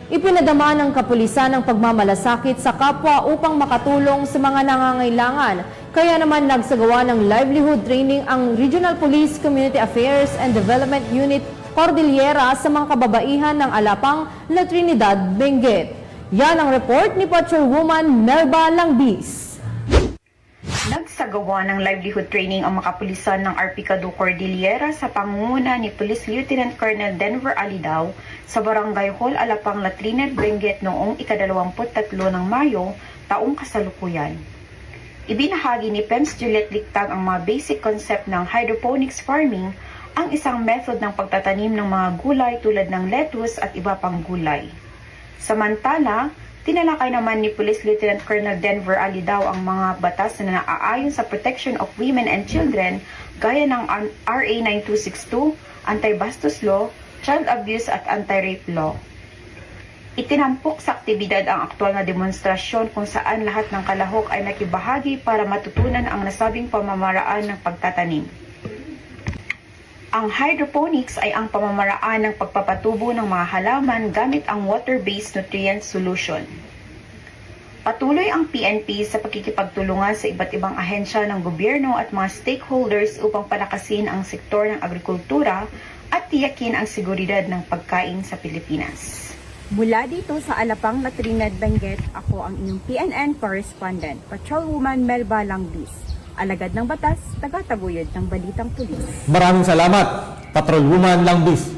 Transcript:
Ipinadama ng kapulisan ang pagmamalasakit sa kapwa upang makatulong sa mga nangangailangan. Kaya naman nagsagawa ng livelihood training ang Regional Police Community Affairs and Development Unit Cordillera sa mga kababaihan ng Alapang, La Trinidad, Benguet. Yan ang report ni Patrolwoman Melba Langbis. Nagsagawa ng livelihood training ang mga kapulisan ng RPCADO Cordillera sa pangunguna ni Police Lieutenant Colonel Denver Alidao sa Barangay Hall, Alapang, La Trinidad, Benguet noong ika-23 ng Mayo, taong kasalukuyan. Ibinahagi ni PEMS Juliet Ligtag ang mga basic concept ng hydroponics farming, ang isang method ng pagtatanim ng mga gulay tulad ng lettuce at iba pang gulay. Samantala, tinalakay naman ni Police Lieutenant Colonel Denver Alidao ang mga batas na naaayon sa protection of women and children gaya ng RA 9262, Anti-Bastos Law, Child Abuse at Anti-Rape Law. Itinampok sa aktibidad ang aktwal na demonstrasyon kung saan lahat ng kalahok ay nakibahagi para matutunan ang nasabing pamamaraan ng pagtatanim. Ang hydroponics ay ang pamamaraan ng pagpapatubo ng mga halaman gamit ang water-based nutrient solution. Patuloy ang PNP sa pagkikipagtulungan sa iba't ibang ahensya ng gobyerno at mga stakeholders upang palakasin ang sektor ng agrikultura at tiyakin ang seguridad ng pagkain sa Pilipinas. Mula dito sa Alapang, La Trinidad, Benguet, ako ang inyong PNN correspondent, Patrolwoman Melba Langbis. Alagad ng batas, tagataguyod ng balitang pulis. Maraming salamat, Patrolwoman Langbis.